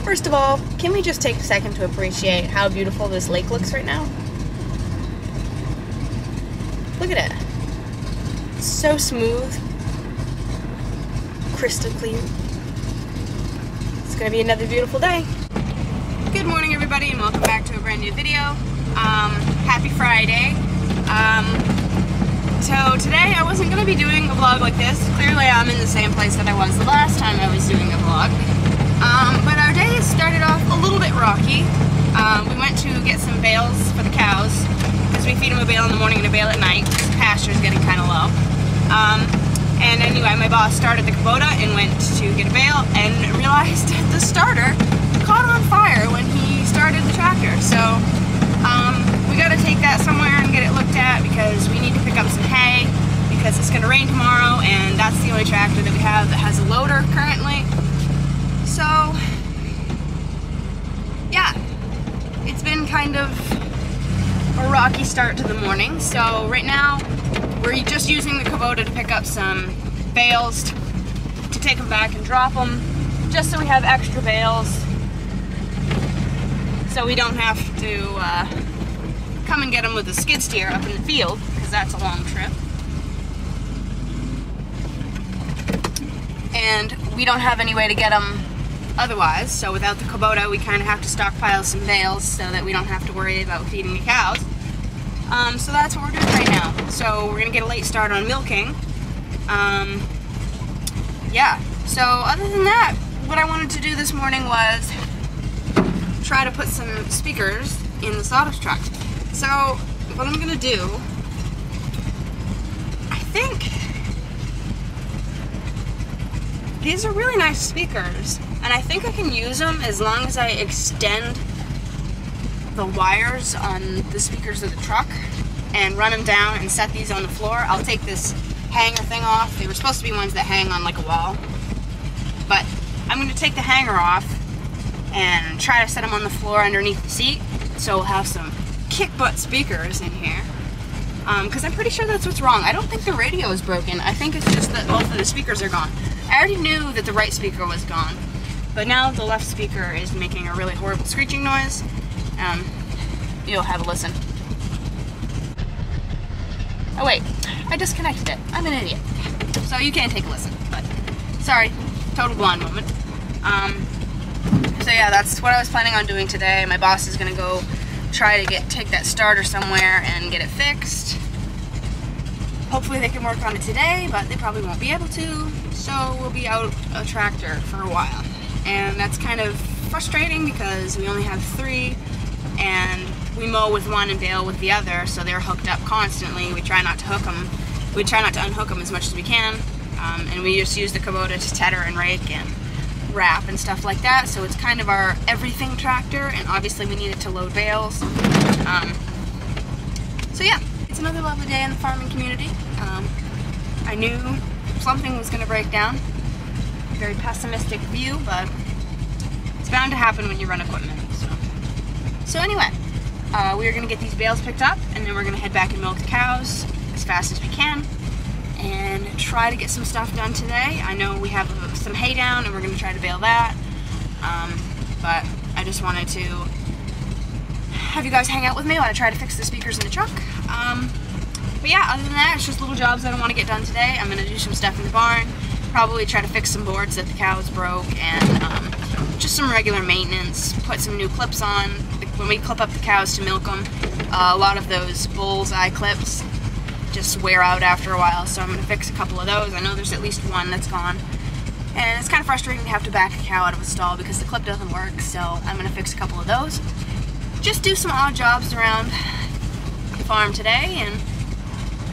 First of all, can we just take a second to appreciate how beautiful this lake looks right now? Look at it. It's so smooth, crystal clear. It's gonna be another beautiful day. Good morning, everybody, and welcome back to a brand new video. Happy Friday. So today I wasn't gonna be doing a vlog like this. Clearly I'm in the same place that I was the last time I was doing a vlog. But our day started off a little bit rocky. We went to get some bales for the cows, because we feed them a bale in the morning and a bale at night. The pasture's getting kind of low. And anyway, my boss started the Kubota and went to get a bale and realized the starter caught on fire when he started the tractor. So we got to take that somewhere and get it looked at, because we need to pick up some hay because it's going to rain tomorrow, and that's the only tractor that we have that has a loader currently. So yeah, it's been kind of a rocky start to the morning. So right now we're just using the Kubota to pick up some bales to take them back and drop them, just so we have extra bales, so we don't have to come and get them with a skid steer up in the field, because that's a long trip. And we don't have any way to get them otherwise, so without the Kubota we kind of have to stockpile some bales so that we don't have to worry about feeding the cows. So that's what we're doing right now. So we're gonna get a late start on milking. Yeah, so other than that, what I wanted to do this morning was try to put some speakers in the sawdust truck. So what I'm gonna do, I think these are really nice speakers, and I think I can use them as long as I extend the wires on the speakers of the truck and run them down and set these on the floor. I'll take this hanger thing off. They were supposed to be ones that hang on like a wall, but I'm going to take the hanger off and try to set them on the floor underneath the seat, so we'll have some kick butt speakers in here, because I'm pretty sure that's what's wrong. I don't think the radio is broken. I think it's just that both of the speakers are gone. I already knew that the right speaker was gone, but now the left speaker is making a really horrible screeching noise. You'll have a listen. Oh wait, I disconnected it. I'm an idiot. So you can't take a listen, but sorry, total blonde moment. So yeah, that's what I was planning on doing today. My boss is gonna go try to take that starter somewhere and get it fixed. Hopefully they can work on it today, but they probably won't be able to. So we'll be out a tractor for a while. And that's kind of frustrating because we only have 3, and we mow with one and bale with the other, so they're hooked up constantly. We try not to hook them. We try not to unhook them as much as we can, and we just use the Kubota to tether and rake and wrap and stuff like that. So it's kind of our everything tractor, and obviously we need it to load bales. So yeah, it's another lovely day in the farming community. I knew something was going to break down. Very pessimistic view, but it's bound to happen when you run equipment. So anyway, we are going to get these bales picked up, and then we're going to head back and milk the cows as fast as we can and try to get some stuff done today. I know we have some hay down, and we're going to try to bale that, but I just wanted to have you guys hang out with me while I try to fix the speakers in the truck. But yeah, other than that, it's just little jobs that I want to get done today. I'm going to do some stuff in the barn, probably try to fix some boards that the cows broke, and just some regular maintenance, put some new clips on. When we clip up the cows to milk them, a lot of those bullseye clips just wear out after a while, so I'm going to fix a couple of those. I know there's at least one that's gone, and it's kind of frustrating to have to back a cow out of a stall because the clip doesn't work, so I'm going to fix a couple of those. Just do some odd jobs around the farm today and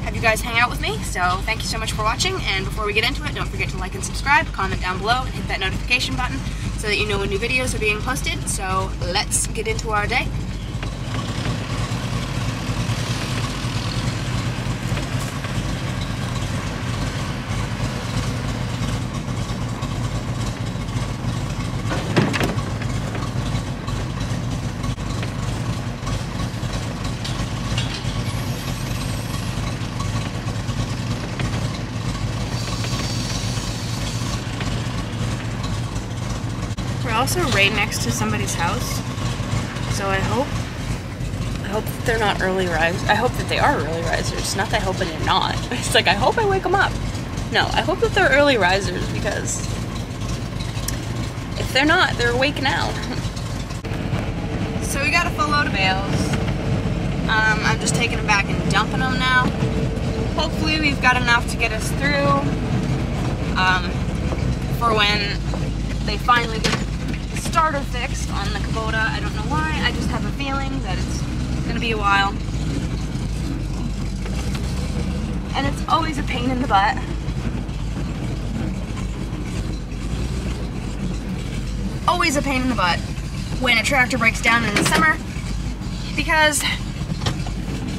have you guys hang out with me. So thank you so much for watching, and before we get into it, don't forget to like and subscribe, comment down below, and hit that notification button so that you know when new videos are being posted. So let's get into our day. also right next to somebody's house, so I hope that they're not early risers. I hope that they are early risers, not that I hope that they're not. It's like, I hope I wake them up. No, I hope that they're early risers, because if they're not, they're awake now. So we got a full load of bales. I'm just taking them back and dumping them now. Hopefully we've got enough to get us through for when they finally get the starter fixed on the Kubota. I don't know why, I just have a feeling that it's gonna be a while. And it's always a pain in the butt. Always a pain in the butt when a tractor breaks down in the summer, because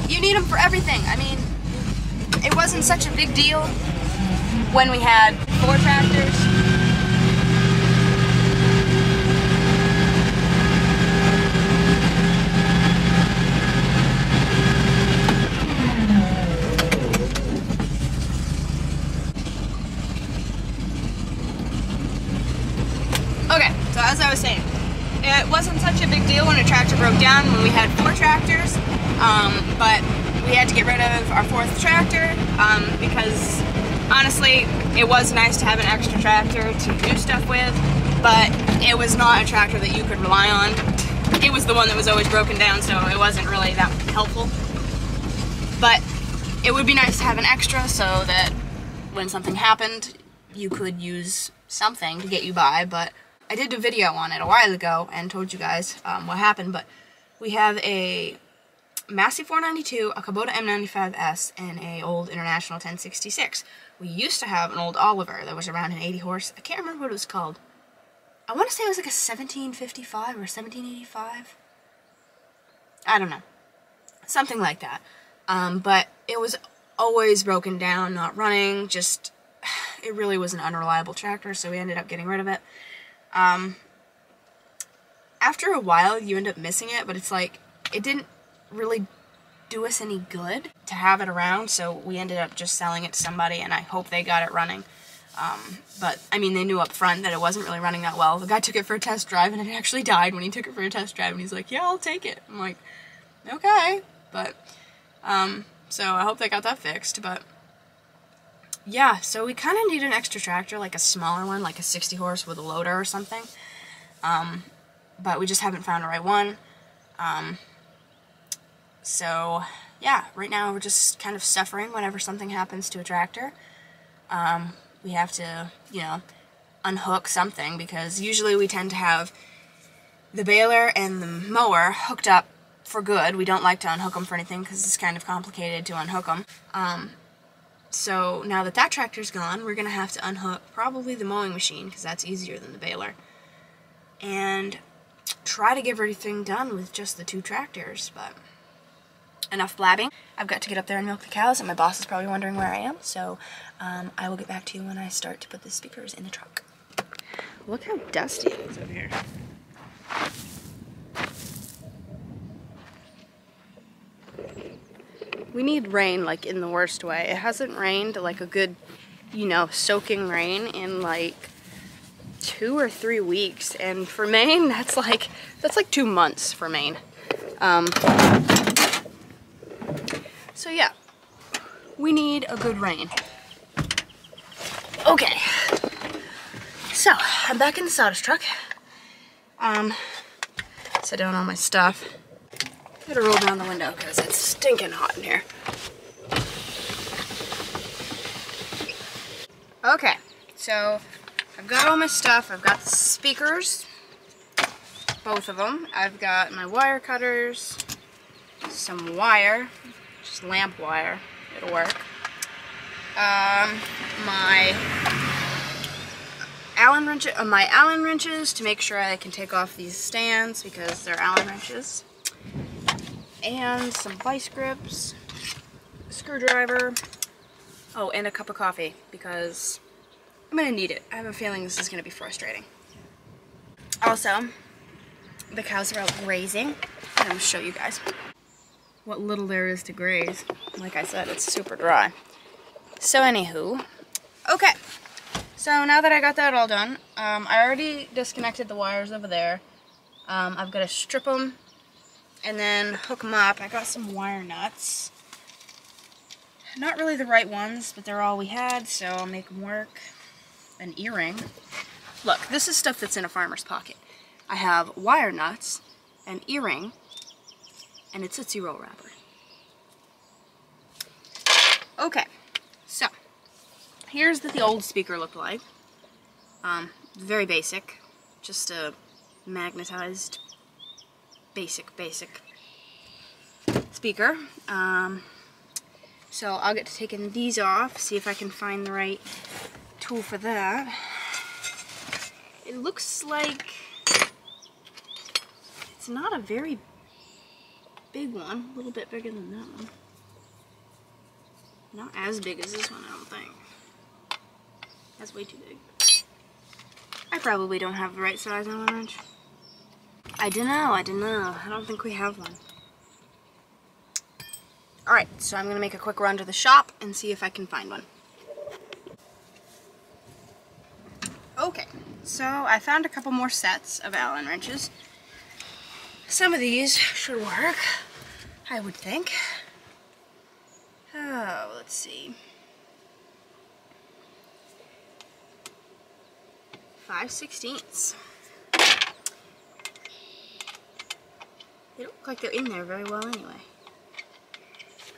you need them for everything. I mean, it wasn't such a big deal when we had 4 tractors. Okay, so as I was saying, it wasn't such a big deal when a tractor broke down when we had 4 tractors, but we had to get rid of our 4th tractor because honestly, it was nice to have an extra tractor to do stuff with, but it was not a tractor that you could rely on. It was the one that was always broken down, so it wasn't really that helpful. But it would be nice to have an extra so that when something happened, you could use something to get you by. But I did a video on it a while ago and told you guys what happened, but we have a Massey 492, a Kubota M95S, and a old International 1066. We used to have an old Oliver that was around an 80 horse. I can't remember what it was called. I want to say it was like a 1755 or 1785. I don't know. Something like that. But it was always broken down, not running, just, it really was an unreliable tractor, so we ended up getting rid of it. After a while, you end up missing it, but it's like, it didn't really do us any good to have it around, so we ended up just selling it to somebody, and I hope they got it running. But, I mean, they knew up front that it wasn't really running that well. The guy took it for a test drive, and it actually died when he took it for a test drive, and he's like, yeah, I'll take it. I'm like, okay, but, so I hope they got that fixed, but, yeah, so we kind of need an extra tractor, like a smaller one, like a 60 horse with a loader or something, but we just haven't found the right one. So, yeah, right now we're just kind of suffering whenever something happens to a tractor. We have to, you know, unhook something, because usually we tend to have the baler and the mower hooked up for good. We don't like to unhook them for anything because it's kind of complicated to unhook them. So now that that tractor's gone, we're going to have to unhook probably the mowing machine, because that's easier than the baler. And try to get everything done with just the 2 tractors, but enough blabbing. I've got to get up there and milk the cows, and my boss is probably wondering where I am, so I will get back to you when I start to put the speakers in the truck. Look how dusty it is over here. We need rain, like, in the worst way. It hasn't rained, like, a good, you know, soaking rain in, like, 2 or 3 weeks. And for Maine, that's like 2 months for Maine. So, yeah. We need a good rain. Okay. So, I'm back in the sawdust truck. Set down all my stuff. Gotta roll down the window because it's stinking hot in here. Okay, so I've got all my stuff. I've got the speakers, both of them. I've got my wire cutters, some wire, just lamp wire, it'll work. My Allen wrenches to make sure I can take off these stands because they're Allen wrenches. And some vice grips, a screwdriver, oh, and a cup of coffee, because I'm going to need it. I have a feeling this is going to be frustrating. Also, the cows are out grazing. I'm going to show you guys what little there is to graze. Like I said, it's super dry. So anywho, okay. So now that I got that all done, I already disconnected the wires over there. I've got to strip them and then hook them up. I got some wire nuts. Not really the right ones, but they're all we had, so I'll make them work. An earring. Look, this is stuff that's in a farmer's pocket. I have wire nuts, an earring, and a Tootsie Roll wrapper. Okay, so here's what the old speaker looked like. Very basic, just a magnetized basic speaker. So I'll get to taking these off, see if I can find the right tool for that. It looks like it's not a very big one, a little bit bigger than that one. Not as big as this one, I don't think. That's way too big. I probably don't have the right size Allen wrench. I don't know. I don't think we have one. Alright, so I'm going to make a quick run to the shop and see if I can find one. Okay, so I found a couple more sets of Allen wrenches. Some of these should work, I would think. Oh, let's see. 5/16. They don't look like they're in there very well anyway.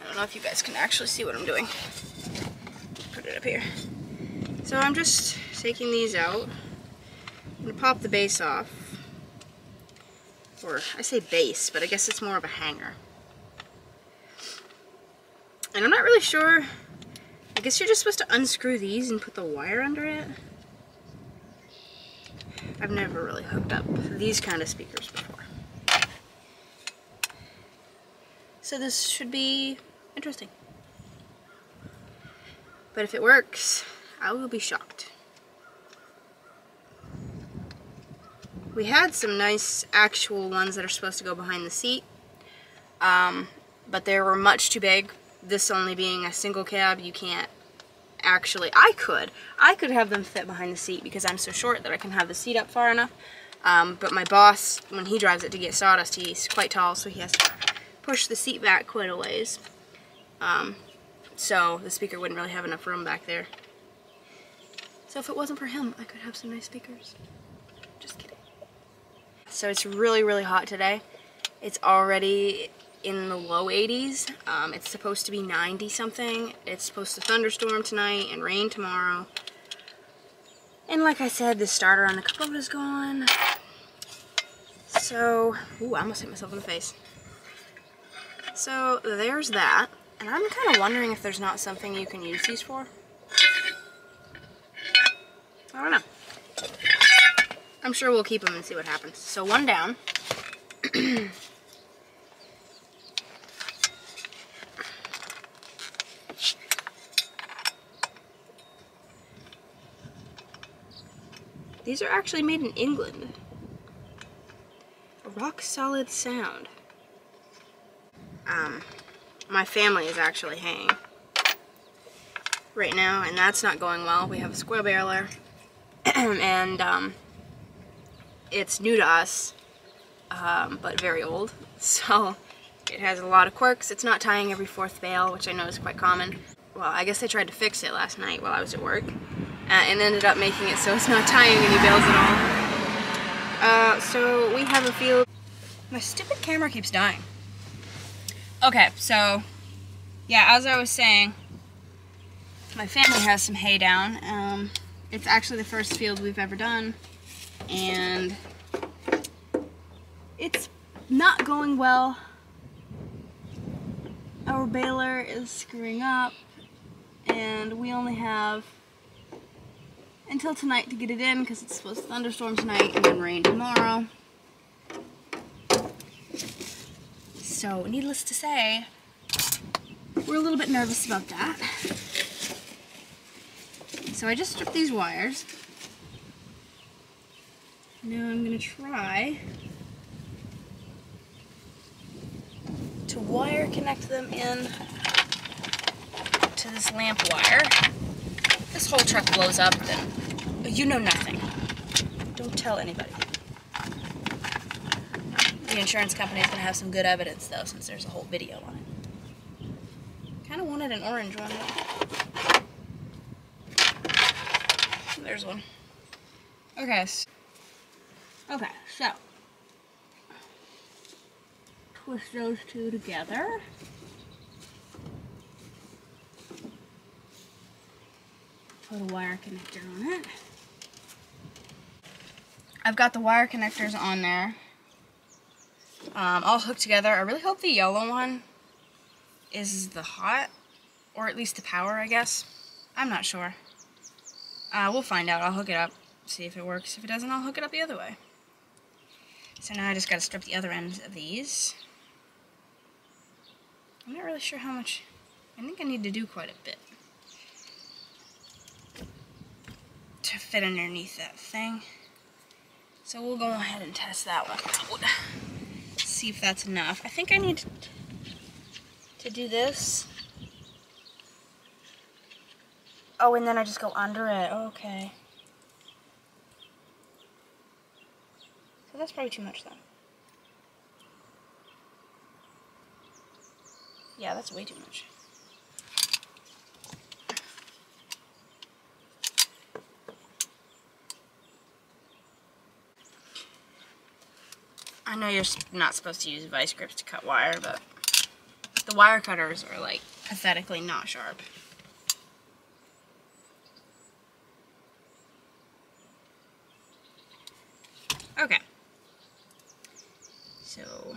I don't know if you guys can actually see what I'm doing. Put it up here. So I'm just taking these out. I'm going to pop the base off. Or, I say base, but I guess it's more of a hanger. And I'm not really sure. I guess you're just supposed to unscrew these and put the wire under it. I've never really hooked up these kind of speakers before. So this should be interesting. But if it works, I will be shocked. We had some nice actual ones that are supposed to go behind the seat, but they were much too big. This only being a single cab, you can't actually, I could have them fit behind the seat because I'm so short that I can have the seat up far enough. But my boss, when he drives it to get sawdust, he's quite tall, so he has to push the seat back quite a ways. So the speaker wouldn't really have enough room back there. So if it wasn't for him, I could have some nice speakers. Just kidding. So it's really, really hot today. It's already in the low 80s. It's supposed to be 90 something. It's supposed to thunderstorm tonight and rain tomorrow. And like I said, the starter on the Kubota's gone. So, ooh, I almost hit myself in the face. So there's that. And I'm kind of wondering if there's not something you can use these for. I don't know. I'm sure we'll keep them and see what happens. So one down. These are actually made in England. A rock solid sound. My family is actually haying right now, and that's not going well. We have a square baler, and it's new to us, but very old, so it has a lot of quirks. It's not tying every fourth bale, which I know is quite common. Well, I guess I tried to fix it last night while I was at work, and ended up making it so it's not tying any bales at all. So we have a field. My stupid camera keeps dying. Okay, so yeah, as I was saying, my family has some hay down. It's actually the first field we've ever done, and it's not going well. Our baler is screwing up, and we only have until tonight to get it in because it's supposed to thunderstorm tonight and then rain tomorrow. So, needless to say, we're a little bit nervous about that. So I just stripped these wires. Now I'm going to try to wire connect them in to this lamp wire. This whole truck blows up, then You know nothing. Don't tell anybody. The insurance company is going to have some good evidence, though, since there's a whole video on it. Kind of wanted an orange one, though. There's one. Okay. So. Twist those two together. Put a wire connector on it. I've got the wire connectors on there. All hooked together. I really hope the yellow one is the hot, or at least the power, I guess. I'm not sure. We'll find out. I'll hook it up, see if it works. If it doesn't, I'll hook it up the other way. So now I just gotta strip the other ends of these. I'm not really sure how much. I think I need to do quite a bit to fit underneath that thing. So we'll go ahead and test that one out. See if that's enough. I think I need to do this. Oh, and then I just go under it. Okay. So that's probably too much then. Yeah, that's way too much. I know you're not supposed to use vice grips to cut wire, but the wire cutters are like pathetically not sharp. Okay. So,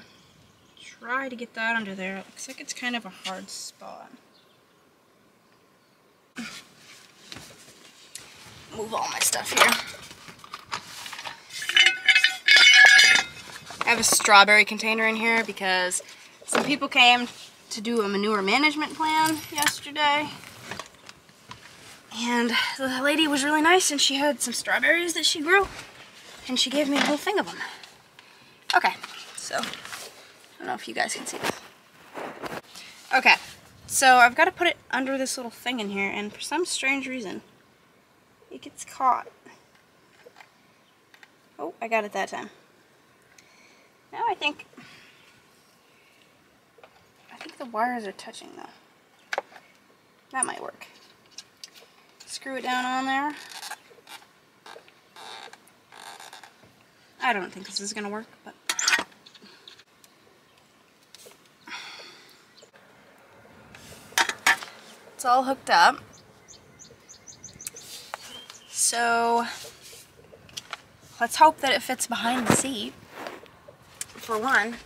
try to get that under there. It looks like it's kind of a hard spot. Move all my stuff here. I have a strawberry container in here because some people came to do a manure management plan yesterday. And the lady was really nice and she had some strawberries that she grew. And she gave me a whole thing of them. Okay, so I don't know if you guys can see this. Okay, so I've got to put it under this little thing in here, and for some strange reason, it gets caught. Oh, I got it that time. Now I think the wires are touching though. That might work. Screw it down on there. I don't think this is gonna work, but it's all hooked up. So let's hope that it fits behind the seat, for one,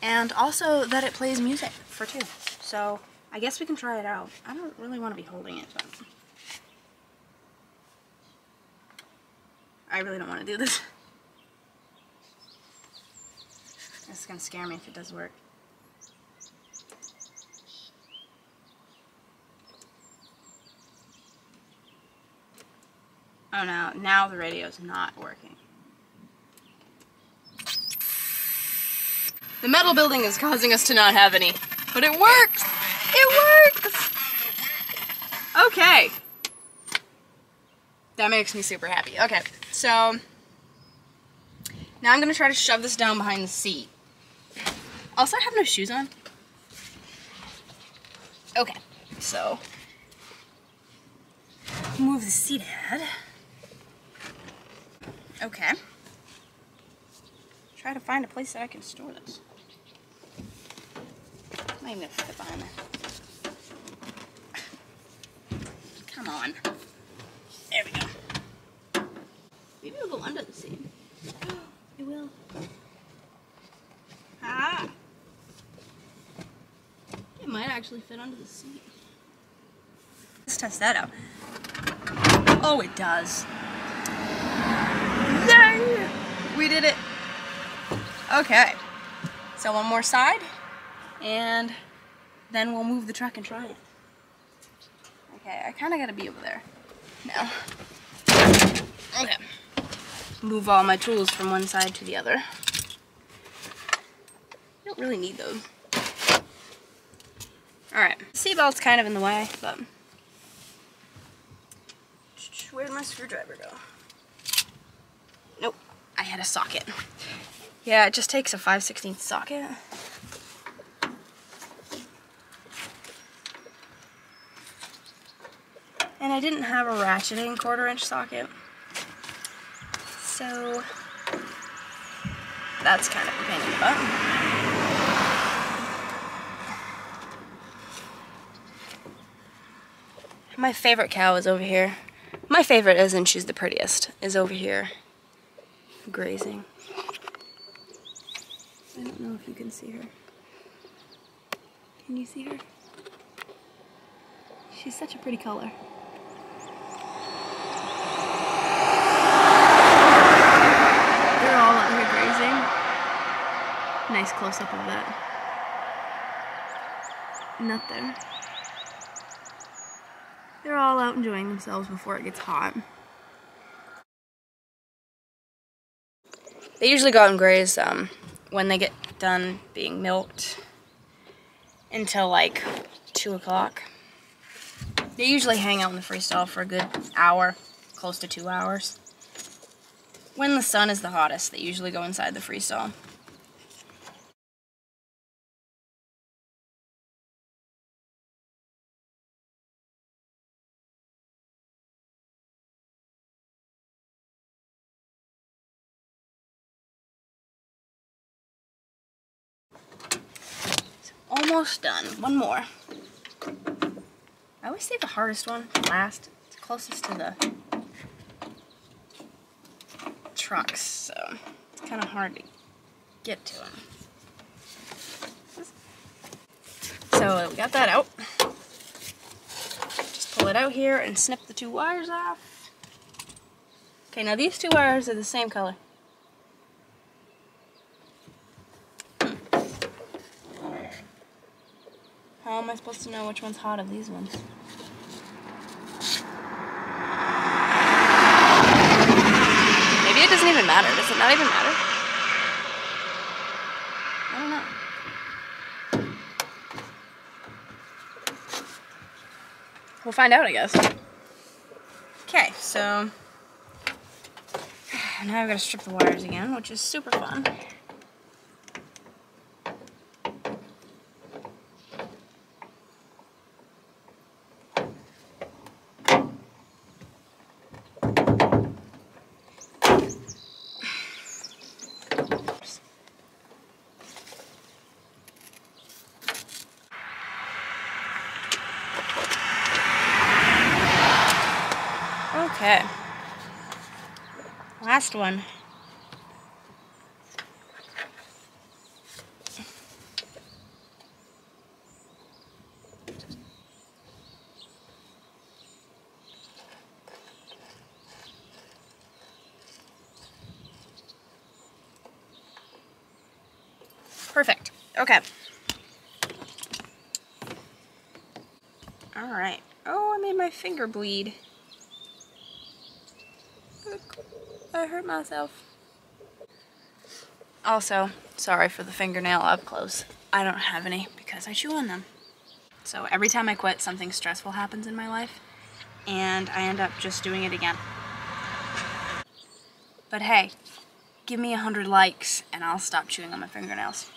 and also that it plays music, for two. So I guess we can try it out. I don't really want to be holding it, but I really don't want to do this. It's gonna scare me if it does work. Oh no, now the radio's not working. The metal building is causing us to not have any, but it works! It works! Okay. That makes me super happy. Okay, so now I'm gonna try to shove this down behind the seat. Also, I have no shoes on. Okay, so move the seat head. Okay. Try to find a place that I can store this. I'm not even gonna fit it behind there. Come on. There we go. Maybe it'll go under the seat. It will. Ah! It might actually fit under the seat. Let's test that out. Oh, it does. Yay! We did it. Okay. So one more side, and then we'll move the truck and try it. Okay, I kind of got to be over there now. Okay. Move all my tools from one side to the other. I don't really need those. Alright, seatbelt's kind of in the way, but where'd my screwdriver go? I had a socket. Yeah, it just takes a 5/16 socket. And I didn't have a ratcheting 1/4 inch socket. So that's kind of a pain in the butt. My favorite cow is over here. My favorite, as in she's the prettiest, is over here grazing. I don't know if you can see her. Can you see her? She's such a pretty color. They're all out here grazing. Nice close-up of that nut there. They're all out enjoying themselves before it gets hot. They usually go out and graze when they get done being milked until like 2 o'clock. They usually hang out in the freestall for a good hour, close to 2 hours. When the sun is the hottest, they usually go inside the freestall. Almost done. One more. I always save the hardest one for last. It's closest to the trucks, so it's kind of hard to get to them. So we got that out. Just pull it out here and snip the 2 wires off. Okay, now these 2 wires are the same color. How am I supposed to know which one's hot of these ones? Maybe it doesn't even matter. Does it not even matter? I don't know. We'll find out, I guess. Okay, so now I've got to strip the wires again, which is super fun. Okay, last one. Perfect. Okay. All right. Oh, I made my finger bleed. I hurt myself. Also, sorry for the fingernail up close. I don't have any because I chew on them. So every time I quit, something stressful happens in my life, and I end up just doing it again. But hey, give me 100 likes and I'll stop chewing on my fingernails.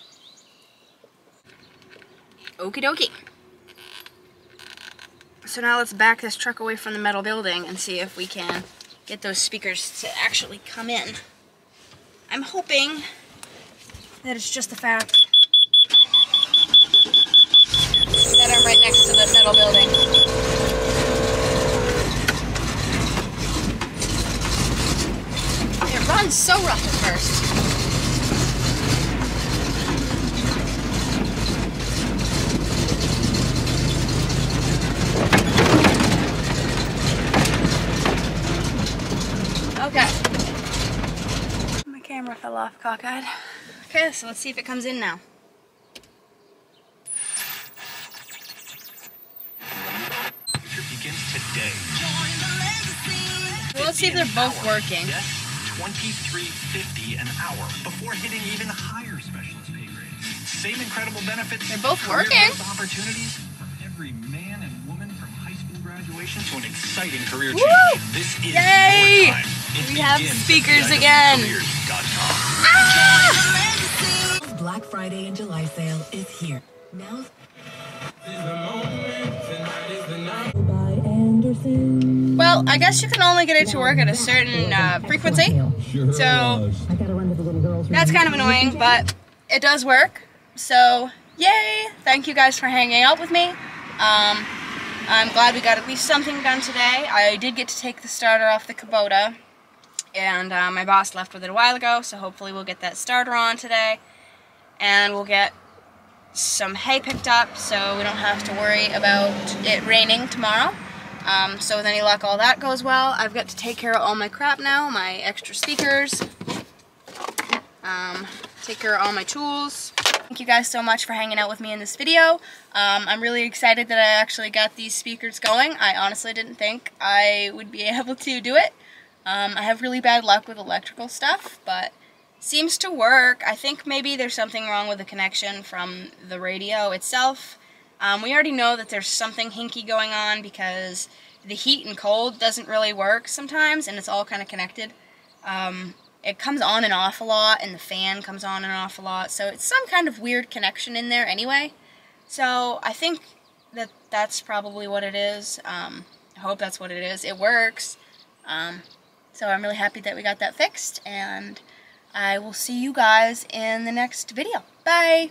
Okie dokie. So now let's back this truck away from the metal building and see if we can get those speakers to actually come in. I'm hoping that it's just the fact that I'm right next to the metal building. It runs so rough at first. Okay. My camera fell off cockeyed. Okay, so let's see if it comes in now. Trip begins today. Well, let's see if they're both working. Yes, $23.50 an hour before hitting even higher specialist pay grades. Same incredible benefits. They're both career working. growth opportunities for every man and woman from high school graduation to an exciting career Woo! change. This is Yay! your time. We have speakers again. Black Friday and July sale is here. Now. Well, I guess you can only get it to work at a certain frequency, so that's kind of annoying, but it does work. So, yay! Thank you guys for hanging out with me. I'm glad we got at least something done today. I did get to take the starter off the Kubota, and my boss left with it a while ago, so hopefully we'll get that starter on today, and we'll get some hay picked up so we don't have to worry about it raining tomorrow. So with any luck, all that goes well. I've got to take care of all my crap now, my extra speakers, take care of all my tools. Thank you guys so much for hanging out with me in this video. I'm really excited that I actually got these speakers going. I honestly didn't think I would be able to do it. I have really bad luck with electrical stuff, but seems to work. I think maybe there's something wrong with the connection from the radio itself. We already know that there's something hinky going on because the heat and cold doesn't really work sometimes, and it's all kind of connected. It comes on and off a lot, and the fan comes on and off a lot, so it's some kind of weird connection in there anyway. So I think that that's probably what it is. I hope that's what it is. It works. So I'm really happy that we got that fixed, and I will see you guys in the next video. Bye!